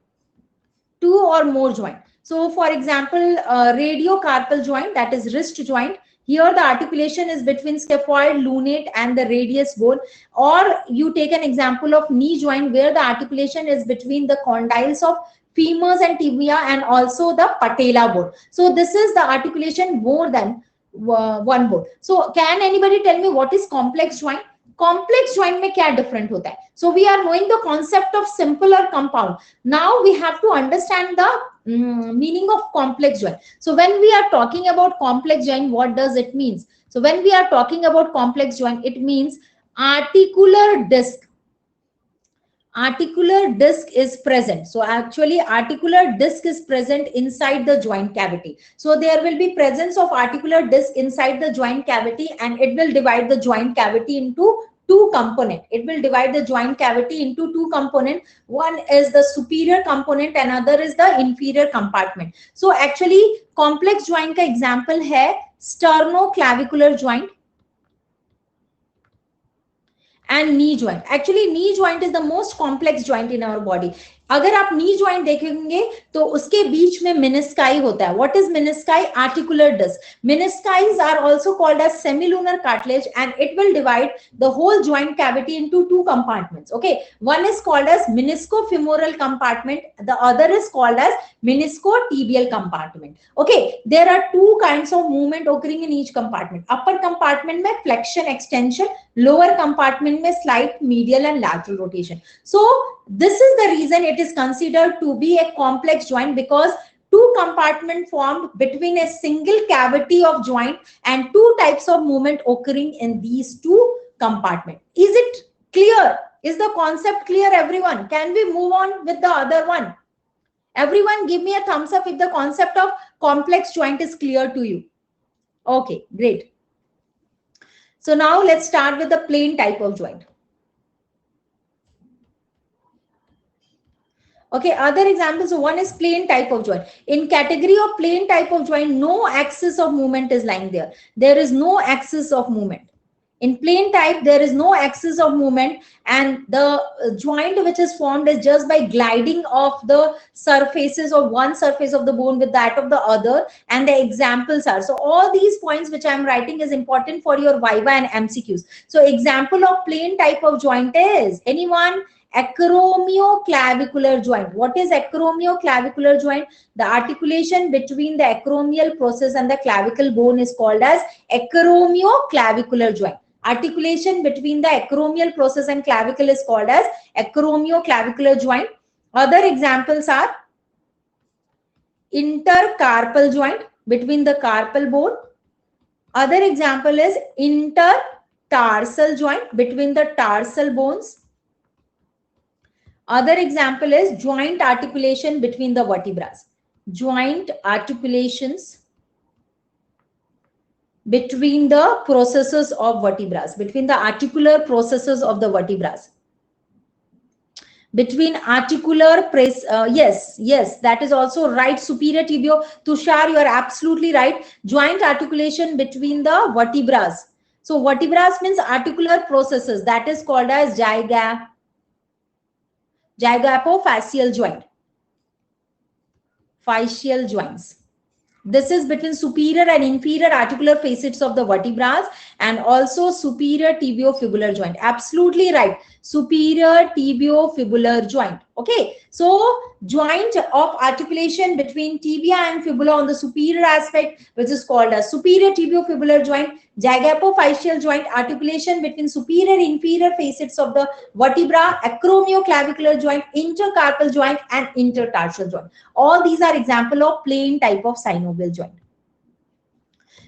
So for example, radiocarpal joint, that is wrist joint. Here the articulation is between scaphoid, lunate, and the radius bone. Or you take an example of knee joint, where the articulation is between the condyles of femurs and tibia and also the patella bone. So this is the articulation more than one bone. So can anybody tell me what is complex joint? Complex joint में क्या different होता है? So we are knowing the concept of simple or compound. Now we have to understand the meaning of complex joint. So when we are talking about complex joint, what does it mean? So when we are talking about complex joint, it means articular disc. Articular disc is present. So actually articular disc is present inside the joint cavity. So there will be presence of articular disc inside the joint cavity, and it will divide the joint cavity into two components. It will divide the joint cavity into two components. One is the superior component, another is the inferior compartment. So actually complex joint का example है sternoclavicular joint and knee joint. Actually knee joint is the most complex joint in our body. अगर आप knee joint देखेंगे तो उसके बीच में menisci होता है. What is menisci? Articular disc. Menisci are also called as semilunar cartilage and it will divide the whole joint cavity into two compartments. Okay, one is called as meniscofemoral compartment, the other is called as meniscotibial compartment. Okay, there are two kinds of movement occurring in each compartment. Upper compartment में flexion extension, lower compartment में slight medial and lateral rotation. So this is the reason it is considered to be a complex joint, because two compartments formed between a single cavity of joint and two types of movement occurring in these two compartments. Is it clear? Is the concept clear, everyone? Can we move on with the other one? Everyone give me a thumbs up if the concept of complex joint is clear to you. Okay, great. So now let's start with the plain type of joint. Okay, other examples. So one is plain type of joint. In category of plain type of joint, no axis of movement is lying there. There is no axis of movement. In plain type, there is no axis of movement, and the joint which is formed is just by gliding of the surfaces of one surface of the bone with that of the other, and the examples are. So all these points which I am writing is important for your Viva and MCQs. So example of plain type of joint is, anyone? Acromioclavicular joint. What is acromioclavicular joint? The articulation between the acromial process and the clavicle bone is called as acromioclavicular joint. Articulation between the acromial process and clavicle is called as acromioclavicular joint. Other examples are intercarpal joint, between the carpal bone. Other example is intertarsal joint, between the tarsal bones. Other example is joint articulation between the vertebrae. Joint articulations between the processes of vertebrae, between the articular processes of the vertebrae. Between articular press, yes, that is also right. Superior tibio, Tushar, you are absolutely right. Joint articulation between the vertebrae. So vertebrae means articular processes, that is called as zygapophyseal joint. Fascial joints. This is between superior and inferior articular facets of the vertebrae, and also superior tibiofibular joint. Absolutely right. Superior tibiofibular joint. Okay. So joint of articulation between tibia and fibula on the superior aspect, which is called as superior tibiofibular joint. Zygapophyseal joint, articulation between superior and inferior facets of the vertebra. Acromioclavicular joint, intercarpal joint, and intertarsal joint. All these are example of plain type of synovial joint.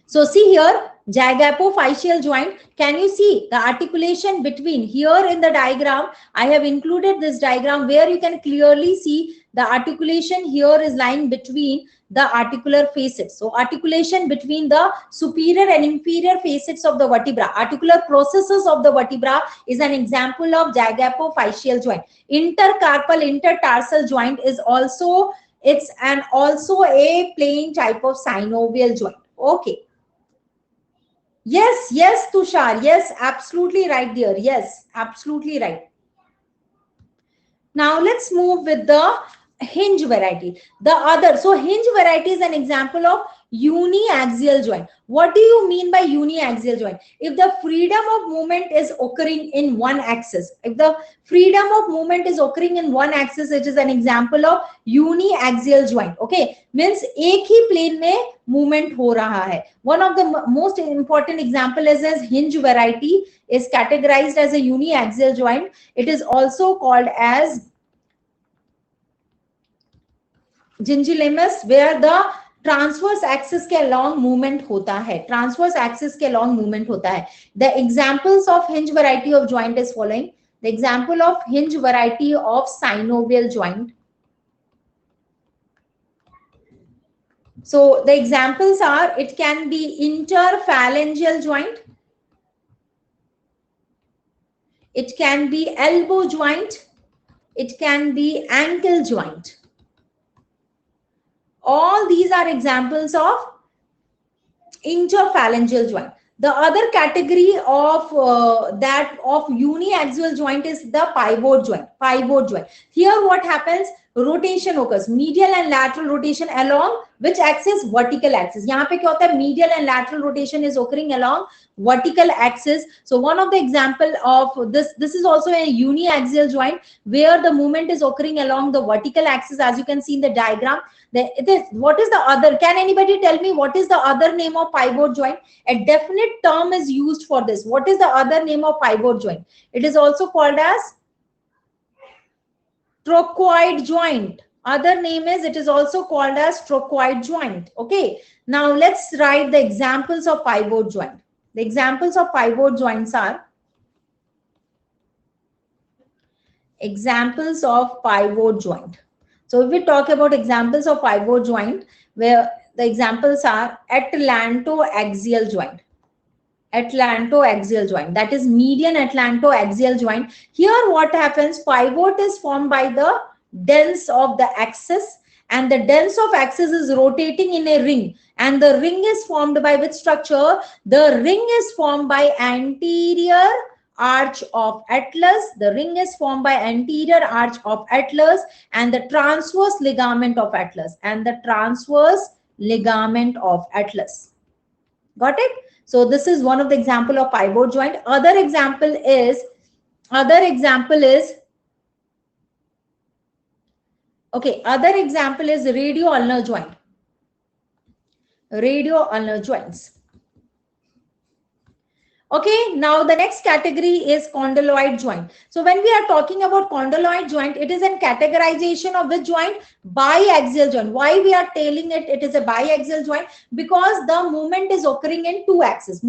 So see here, zygapophyseal joint. Can you see the articulation between, here in the diagram, I have included this diagram where you can clearly see the articulation here is lying between the articular facets. So articulation between the superior and inferior facets of the vertebra, articular processes of the vertebra, is an example of zygapophyseal joint. Intercarpal, intertarsal joint is also, also a plain type of synovial joint. Okay. Yes, Tushar. Yes, absolutely right, dear. Yes, absolutely right. Now let's move with the hinge variety. So hinge variety is an example of uniaxial joint. What do you mean by uniaxial joint? If the freedom of movement is occurring in one axis, it is an example of uniaxial joint. Okay, means एक ही plane में movement हो रहा है. One of the most important example is as hinge variety is categorized as a uniaxial joint. It is also called as gingivitis, where the transverse axis के along movement होता है. Transverse axis के along movement होता है. The examples of hinge variety of joint is following. The example of hinge variety of synovial joint. So the examples are, it can be interphalangeal joint, it can be elbow joint, it can be ankle joint. All these are examples of interphalangeal joint. The other category of that of uniaxial joint is the pivot joint. Pivot joint. Here what happens? Rotation occurs. Medial and lateral rotation along which axis? Vertical axis. यहाँ पे क्या होता है? Medial and lateral rotation is occurring along vertical axis. So one of the example of this is also a uniaxial joint where the movement is occurring along the vertical axis, as you can see in the diagram. What is the other? Can anybody tell me what is the other name of pivot joint? A definite term is used for this. What is the other name of pivot joint? It is also called as trochoid joint. Other name is, it is also called as trochoid joint. Okay. Now let's write the examples of pivot joint. The examples of pivot joints are examples of pivot joint. So if we talk about examples of pivot joint, where the examples are atlantoaxial joint. Atlantoaxial joint, that is median atlantoaxial joint. Here what happens, pivot is formed by the dens of the axis, and the dens of axis is rotating in a ring, and the ring is formed by which structure? The ring is formed by anterior arch of atlas. The ring is formed by anterior arch of atlas and the transverse ligament of atlas, and the transverse ligament of atlas. Got it? So this is one of the example of pivot joint. Other example is radio-ulnar joint. Radio-ulnar joints. Okay, now the next category is condyloid joint. So when we are talking about condyloid joint, it is a categorization of which joint? Biaxial joint. Why we are telling it is a biaxial joint? Because the movement is occurring in two axes.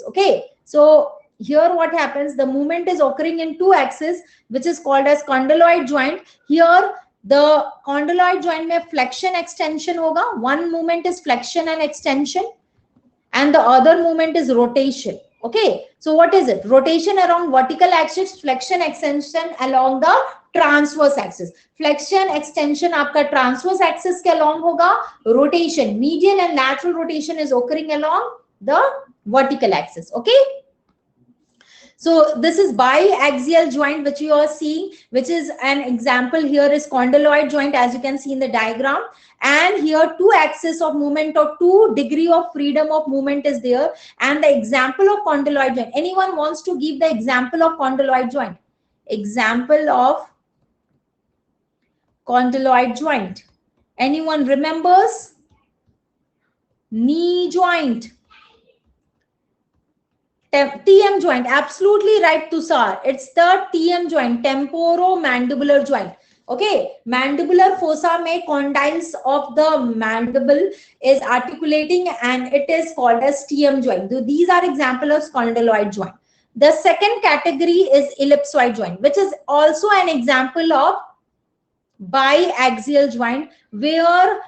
Okay, so here what happens? The movement is occurring in two axes, which is called as condyloid joint. Here the condyloid joint में flexion extension होगा. One movement is flexion and extension, and the other movement is rotation. Okay, so what is it? Rotation around vertical axis, flexion extension along the transverse axis. Flexion extension आपका transverse axis के along होगा. Rotation, medial and lateral rotation is occurring along the vertical axis. Okay, so this is biaxial joint which you are seeing, which is an example. Here is condyloid joint, as you can see in the diagram, and here two axis of movement or 2 degree of freedom of movement is there. And the example of condyloid joint, anyone wants to give the example of condyloid joint? Example of condyloid joint, anyone remembers? Knee joint, TM joint, absolutely right, Tushar. It's the TM joint, temporomandibular joint. Okay, mandibular fossa में condyles of the mandible is articulating, and it is called as TM joint. So these are examples of condyloid joint. The second category is ellipsoid joint, which is also an example of biaxial joint, where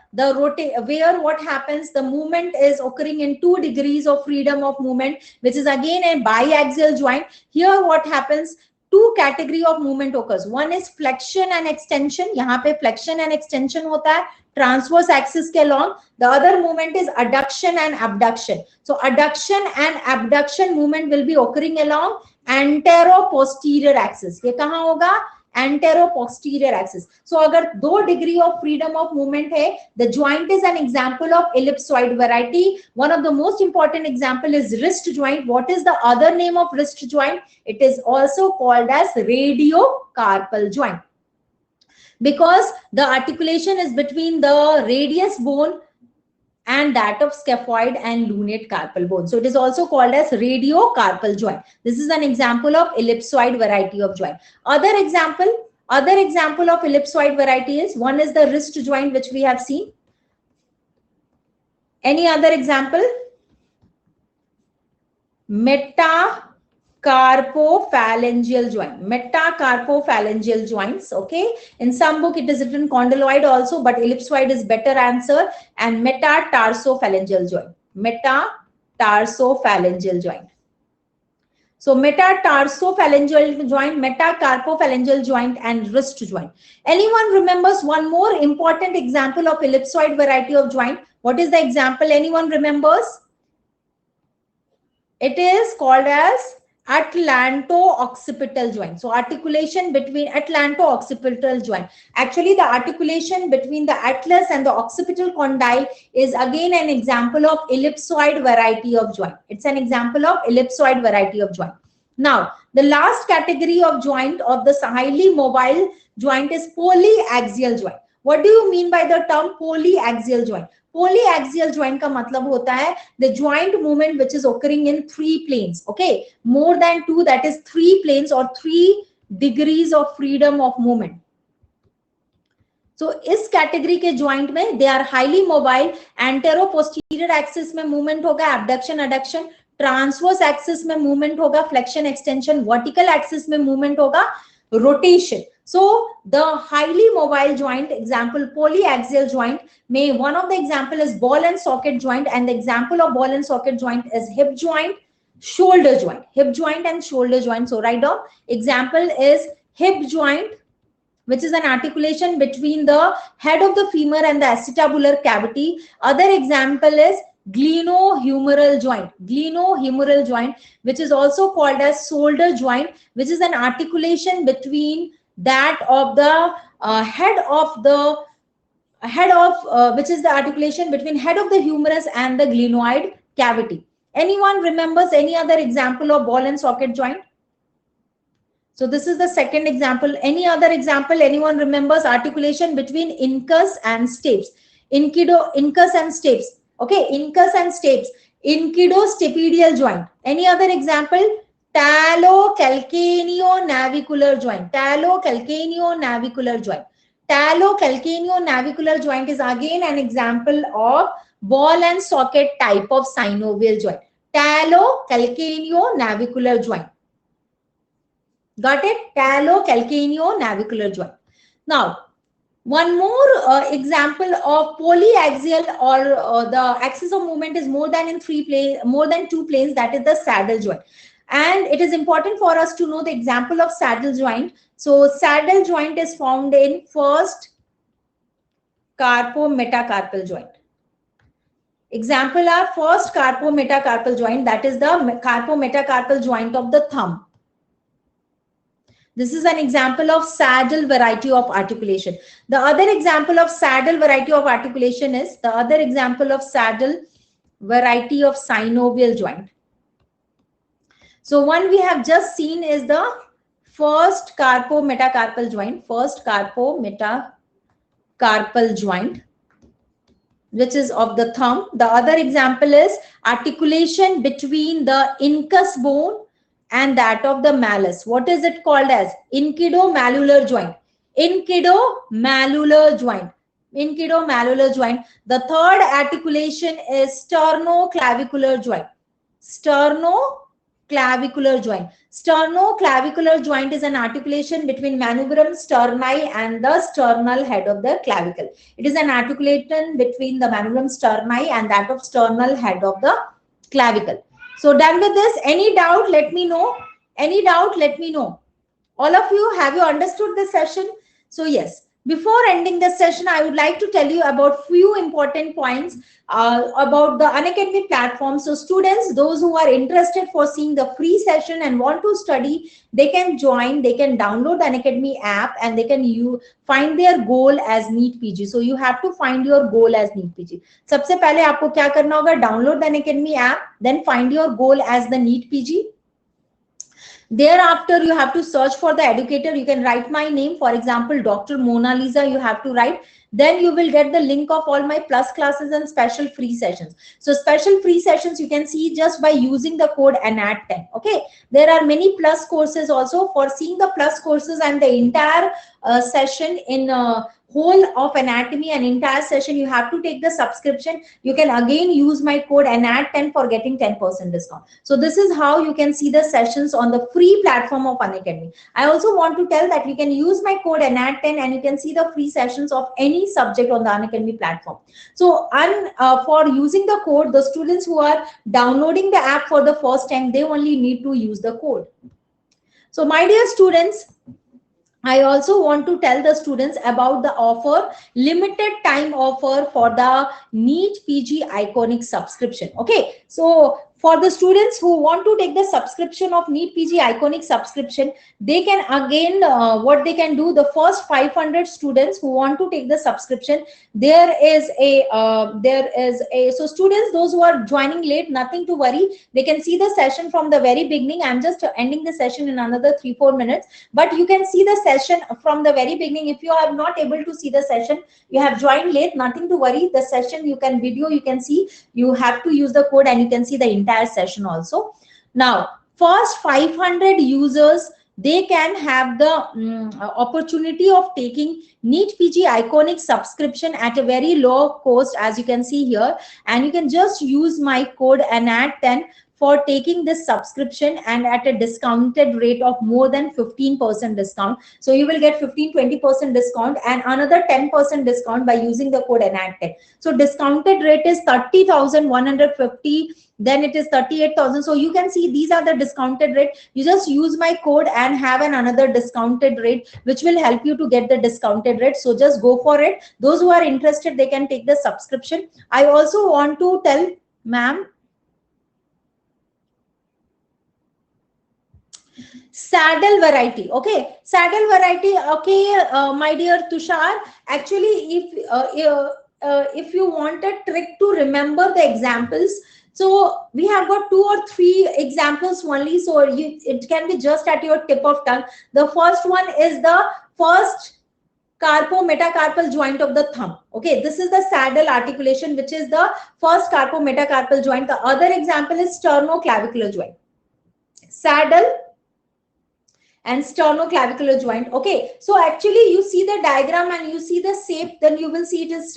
what happens, the movement is occurring in 2 degrees of freedom of movement, which is again a biaxial joint. Here what happens, 2 category of movement occurs. One is flexion and extension. यहाँ पे flexion and extension होता है transverse axis के along. The other movement is adduction and abduction. So adduction and abduction movement will be occurring along antero-posterior axis. ये कहाँ होगा? Antero-posterior axis. So अगर 2 degree of freedom of movement है, the joint is an example of ellipsoid variety. One of the most important example is wrist joint. What is the other name of wrist joint? It is also called as radiocarpal joint, because the articulation is between the radius bone and that of scaphoid and lunate carpal bone. So it is also called as radiocarpal joint. This is an example of ellipsoid variety of joint. Other example of ellipsoid variety is, one is the wrist joint, which we have seen. Any other example? Metacarpophalangeal joints. Okay, in some book it is written condyloid also, but ellipsoid is better answer. And metatarso-phalangeal joint. So metatarso-phalangeal joint, metacarpophalangeal joint, and wrist joint. Anyone remembers one more important example of ellipsoid variety of joint? What is the example? Anyone remembers? It is called as atlanto-occipital joint. So articulation between atlanto-occipital joint. Actually, the articulation between the atlas and the occipital condyle is again an example of ellipsoid variety of joint. It's an example of ellipsoid variety of joint. Now, the last category of joint of the highly mobile joint is polyaxial joint. What do you mean by the term polyaxial joint? Polyaxial joint का मतलब होता है the joint movement which is occurring in 3 planes. Okay, more than 2, that is 3 planes or 3 degrees of freedom of movement. So इस category के joint में they are highly mobile. Antero posterior axis में movement होगा abduction adduction, transverse axis में movement होगा flexion extension, vertical axis में movement होगा rotation. So the highly mobile joint, example polyaxial joint, may one of the example is ball and socket joint, and the example of ball and socket joint is hip joint, shoulder joint, hip joint and shoulder joint. So write down example is hip joint, which is an articulation between the head of the femur and the acetabular cavity. Other example is glenohumeral joint, which is also called as shoulder joint, which is an articulation between that of the which is the articulation between head of the humerus and the glenoid cavity. Anyone remembers any other example of ball and socket joint? So this is the second example. Any other example? Anyone remembers articulation between incus and stapes? Incus and stapes. Okay, incus and stapes. Incidostapedial joint. Any other example? Talocalcaneonavicular joint. Talocalcaneonavicular joint. Talocalcaneonavicular joint is again an example of ball and socket type of synovial joint. Talocalcaneonavicular joint. Got it? Talocalcaneonavicular joint. Now, one more example of polyaxial, or the axis of movement is more than two planes, that is the saddle joint. And it is important for us to know the example of saddle joint. So saddle joint is found in first carpometacarpal joint. Example are first carpometacarpal joint, that is the carpometacarpal joint of the thumb. This is an example of saddle variety of articulation. The other example of saddle variety of articulation is synovial joint. So one we have just seen is the first carpometacarpal joint, which is of the thumb. The other example is articulation between the incus bone and that of the malleus. What is it called as? Incidomalleolar joint. Incidomalleolar joint. The third articulation is sternoclavicular joint. Sternoclavicular joint is an articulation between manubrium sterni and the sternal head of the clavicle. It is an articulation between the manubrium sterni and that of sternal head of the clavicle. So done with this. Any doubt? Let me know. All of you, have you understood this session? So yes, before ending the session, I would like to tell you about few important points about the Unacademy platform. So students, those who are interested for seeing the free session and want to study, they can join, they can download the Unacademy app, and they can find their goal as NEET PG. So you have to find your goal as NEET PG. सबसे पहले आपको क्या करना होगा? Download the Unacademy app, then find your goal as the NEET PG. Thereafter, you have to search for the educator. You can write my name, for example, Dr. Mona Lisa, you have to write. Then you will get the link of all my plus classes and special free sessions. So special free sessions you can see just by using the code ANAT10. Okay, there are many plus courses also. For seeing the plus courses and the entire session in whole of anatomy and entire session, you have to take the subscription. You can again use my code ANAT10 for getting 10% discount. So this is how you can see the sessions on the free platform of Unacademy. I also want to tell that you can use my code ANAT10 and you can see the free sessions of any subject on the Unacademy platform. So for using the code, the students who are downloading the app for the first time, they only need to use the code. So my dear students, I also want to tell the students about the offer, limited time offer for the NEET PG Iconic subscription. Okay, so for the students who want to take the subscription of NEET PG Iconic subscription, they can again, what they can do, the first 500 students who want to take the subscription, so students, those who are joining late, nothing to worry. They can see the session from the very beginning. I'm just ending the session in another 3-4 minutes, but you can see the session from the very beginning. If you are not able to see the session, you have joined late, nothing to worry. The session you can see, you have to use the code and you can see the entire session also. Now, first 500 users, they can have the opportunity of taking NEET PG Iconic subscription at a very low cost, as you can see here, and you can just use my code ANAT10 for taking this subscription and at a discounted rate of more than 15% discount. So you will get 15-20% discount and another 10% discount by using the code ENACT10. So discounted rate is 30,150, then it is 38,000. So you can see these are the discounted rate. You just use my code and have another discounted rate, which will help you to get the discounted rate. So just go for it. Those who are interested, they can take the subscription. I also want to tell, ma'am, saddle variety. Okay, saddle variety. Okay, my dear Tushar, actually, if you want a trick to remember the examples, so we have got 2 or 3 examples only, so it can be just at your tip of tongue. The first one is the first carpo-metacarpal joint of the thumb. Okay, this is the saddle articulation, which is the first carpo-metacarpal joint. The other example is sternoclavicular joint. Saddle and sternoclavicular joint. Okay, so actually you see the diagram and you see the shape, then you will see it is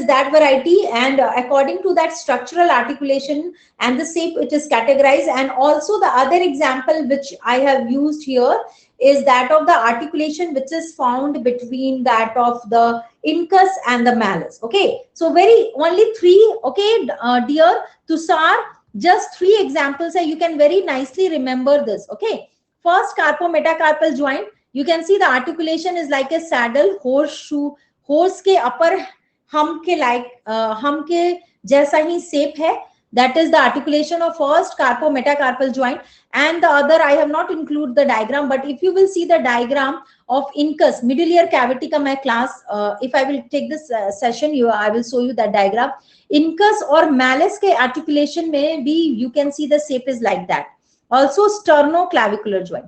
that variety, and according to that structural articulation and the shape, it is categorized. And also the other example which I have used here is that of the articulation which is found between that of the incus and the malleus. Okay, so only 3. Okay, dear Tushar, just 3 examples, and you can very nicely remember this. Okay, first carpo-metacarpal joint, you can see the articulation is like a saddle, horseshoe, horse के upper hump के like hump के जैसा ही shape है. That is the articulation of first carpo-metacarpal joint. And the other, I have not included the diagram, but if you will see the diagram of incus, middle ear cavity का मैं class, if I will take this session, I will show you that diagram. Incus or malleus के articulation में भी you can see the shape is like that. Also sternoclavicular joint.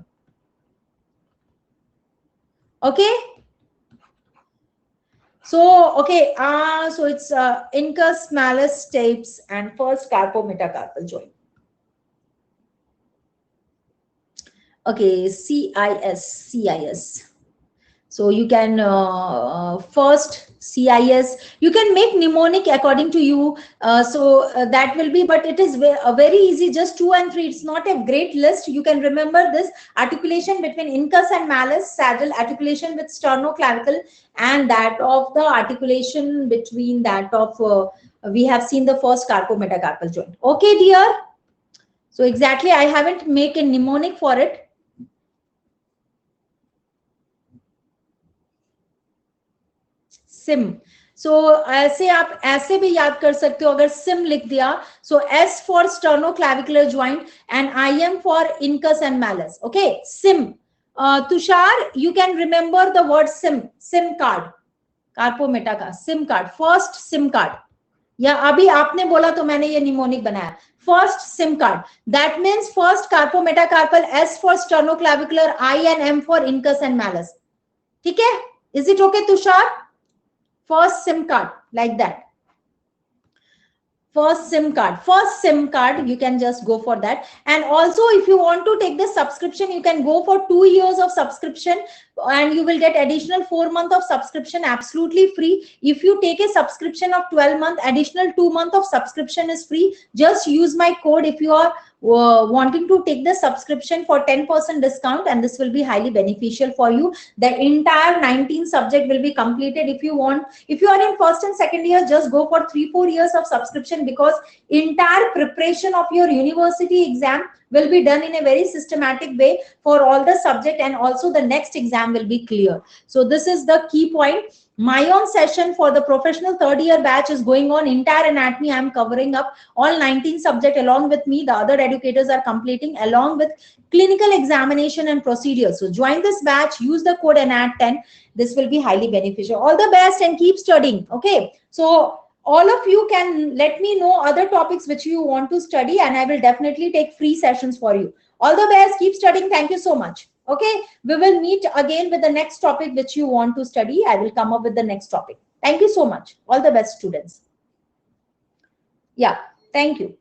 Okay, so okay, so it's incus, malleus, stapes, and first carpo-metacarpal joint. Okay, CIS. So you can first CIS, you can make mnemonic according to you. That will be, but it is very easy, just 2 and 3. It's not a great list. You can remember this articulation between incus and malleus, saddle, articulation with sternoclavicle, and that of the articulation between that of, we have seen the first carpo-metacarpal joint. Okay, dear. So exactly, I haven't make a mnemonic for it. SIM, so ऐसे आप ऐसे भी याद कर सकते हो अगर SIM लिख दिया. So S for sternoclavicular joint and I M for incus and malleus. Okay, SIM. Tushar, you can remember the word SIM. SIM card, carpometa का SIM card, first SIM card. या अभी आपने बोला तो मैंने ये निमोनिक बनाया. First SIM card, that means first carpometacarpal, S for sternoclavicular, I and M for incus and malleus. ठीक है, is it okay Tushar? First SIM card, like that. First SIM card, you can just go for that. And also, if you want to take the subscription, you can go for 2 years of subscription, and you will get additional 4 months of subscription absolutely free. If you take a subscription of 12 months, additional 2 months of subscription is free. Just use my code if you are wanting to take the subscription for 10% discount, and this will be highly beneficial for you. The entire 19 subject will be completed. If you want, if you are in first and second year, just go for 3-4 years of subscription, because entire preparation of your university exam will be done in a very systematic way for all the subject, and also the next exam will be clear. So this is the key point. My own session for the professional third year batch is going on. Entire anatomy I am covering up, all 19 subject along with me. The other educators are completing along with clinical examination and procedures. So join this batch, use the code ENAT10. This will be highly beneficial. All the best and keep studying. Okay, so all of you can let me know other topics which you want to study, and I will definitely take free sessions for you. All the best, keep studying. Thank you so much. Okay, we will meet again with the next topic which you want to study. I will come up with the next topic. Thank you so much. All the best, students. Yeah, thank you.